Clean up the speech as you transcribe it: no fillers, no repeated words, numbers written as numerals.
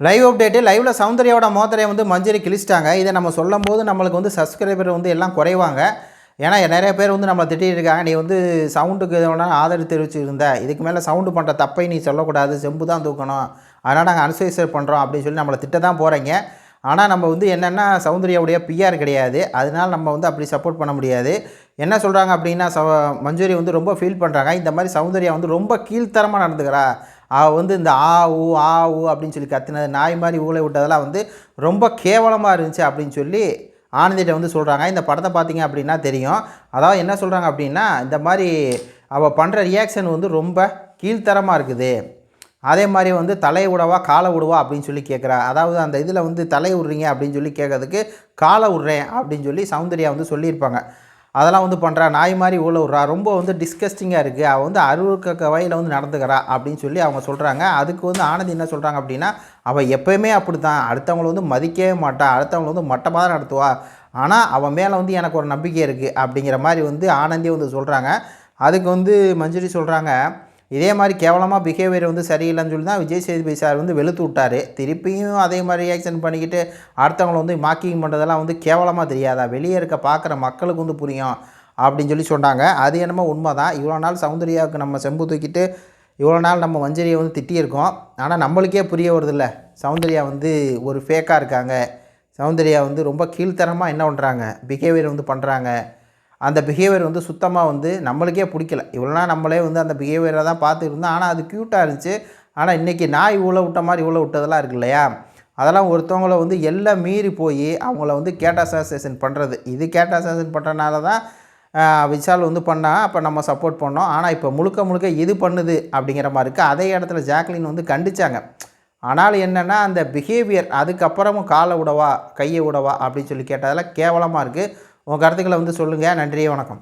Live update லைவில் சௌந்தர்யாவோட மோதிரையை வந்து மஞ்சரி கிழிச்சிட்டாங்க. இதை நம்ம சொல்லும்போது நம்மளுக்கு வந்து சப்ஸ்கிரைபர் வந்து எல்லாம் குறைவாங்க. ஏன்னா நிறைய பேர் வந்து நம்மளை திட்டிகிட்டு இருக்காங்க, நீ வந்து சவுண்டுக்கு எதனா ஆதரவு தெரிவிச்சுருந்த, இதுக்கு மேலே சவுண்டு பண்ணுற தப்பை நீ சொல்லக்கூடாது, செம்பு தான் தூக்கணும், அதனால் நாங்கள் அனுசரிசர் பண்ணுறோம் அப்படின்னு சொல்லி நம்மளை திட்ட தான் போகிறீங்க. ஆனால் நம்ம வந்து என்னென்னா சௌந்தர்யாவுடைய பிஆர் கிடையாது, அதனால் நம்ம வந்து அப்படி சப்போர்ட் பண்ண முடியாது. என்ன சொல்கிறாங்க அப்படின்னா மஞ்சரி வந்து ரொம்ப ஃபீல் பண்ணுறாங்க, இந்த மாதிரி சௌந்தர்யா வந்து ரொம்ப கீழ்த்தரமாக நடந்துக்கிறா, அவள் வந்து இந்த ஆ ஊ அப்படின்னு சொல்லி கத்துனது, நாய் மாதிரி ஊழை விட்டதெல்லாம் வந்து ரொம்ப கேவலமாக இருந்துச்சு அப்படின்னு சொல்லி ஆனந்திகிட்ட வந்து சொல்கிறாங்க. இந்த படத்தை பார்த்தீங்க அப்படின்னா தெரியும். அதாவது என்ன சொல்கிறாங்க அப்படின்னா, இந்த மாதிரி அவள் பண்ணுற ரியாக்ஷன் வந்து ரொம்ப கீழ்த்தரமாக இருக்குது, அதே மாதிரி வந்து தலையை விடவா காலை விடுவா அப்படின்னு சொல்லி கேட்குறா. அதாவது அந்த இதில் வந்து தலை விட்றீங்க அப்படின்னு சொல்லி கேட்கறதுக்கு காலை விட்றேன் அப்படின்னு சொல்லி சௌந்தர்யா வந்து சொல்லியிருப்பாங்க. அதெல்லாம் வந்து பண்ணுறா, நாய் மாதிரி ஊழ விட்றா, ரொம்ப வந்து டிஸ்கஸ்டிங்காக இருக்குது, அவள் வந்து அருவருக்க வகையில் வந்து நடந்துக்கிறா அப்படின்னு சொல்லி அவங்க சொல்கிறாங்க. அதுக்கு வந்து ஆனந்தி என்ன சொல்கிறாங்க அப்படின்னா, அவள் எப்போயுமே அப்படி தான், அடுத்தவங்களை வந்து மதிக்கவே மாட்டாள், அடுத்தவங்களை வந்து மட்டமாக தான் நடத்துவா, ஆனால் அவன் மேலே வந்து எனக்கு ஒரு நம்பிக்கை இருக்குது அப்படிங்கிற மாதிரி வந்து ஆனந்தியே வந்து சொல்கிறாங்க. அதுக்கு வந்து மஞ்சரி சொல்கிறாங்க, இதே மாதிரி கேவலமாக பிஹேவியர் வந்து சரியில்லைன்னு சொல்லி தான் விஜய் சேதுபதி சார் வந்து வெளுத்து விட்டார், திருப்பியும் அதே மாதிரி ரியாக்ஷன் பண்ணிக்கிட்டு அடுத்தவங்களை வந்து மார்க்கிங் பண்ணுறதெல்லாம் வந்து கேவலமாக தெரியாதா, வெளியே இருக்க பார்க்குற மக்களுக்கு வந்து புரியும் அப்படின்னு சொல்லி சொன்னாங்க. அது என்னமோ உண்மை தான். இவ்வளோ நாள் சௌந்தர்யாவுக்கு நம்ம செம்பு தூக்கிட்டு இவ்வளோ நாள் நம்ம மஞ்சரியை வந்து திட்டியிருக்கோம், ஆனால் நம்மளுக்கே புரிய வருதில்ல சௌந்தர்யா வந்து ஒரு ஃபேக்காக இருக்காங்க, சௌந்தர்யா வந்து ரொம்ப கீழ்த்தரமாக என்ன பண்ணுறாங்க, பிஹேவியர் வந்து பண்ணுறாங்க, அந்த பிஹேவியர் வந்து சுத்தமாக வந்து நம்மளுக்கே பிடிக்கல. இவ்வளோனா நம்மளே வந்து அந்த பிஹேவியரை தான் பார்த்துட்டு இருந்தோம், ஆனால் அது க்யூட்டாக இருந்துச்சு. ஆனால் இன்றைக்கி நாய் ஊழ விட்ட மாதிரி ஊழ விட்டதெல்லாம் இருக்கு இல்லையா, அதெல்லாம் ஒருத்தவங்கள வந்து எல்லாம் மீறி போய் அவங்கள வந்து கேட் அசோசியேஷன் பண்ணுறது, இது கேட் அசோசியேஷன் பண்ணுறதுனால தான் விஷால் வந்து பண்ணால் அப்போ நம்ம சப்போர்ட் பண்ணோம், ஆனால் இப்போ முழுக்க முழுக்க இது பண்ணுது அப்படிங்கிற மாதிரி இருக்குது. அதே இடத்துல ஜாக்லின் வந்து கண்டிச்சாங்க. ஆனாலும் என்னென்னா அந்த பிஹேவியர் அதுக்கப்புறமும் காலை விடவா கையை விடவா அப்படின்னு சொல்லி கேட்டதெல்லாம் கேவலமாக இருக்குது. உங்கள் கருத்துக்களை வந்து சொல்லுங்கள். நன்றி, வணக்கம்.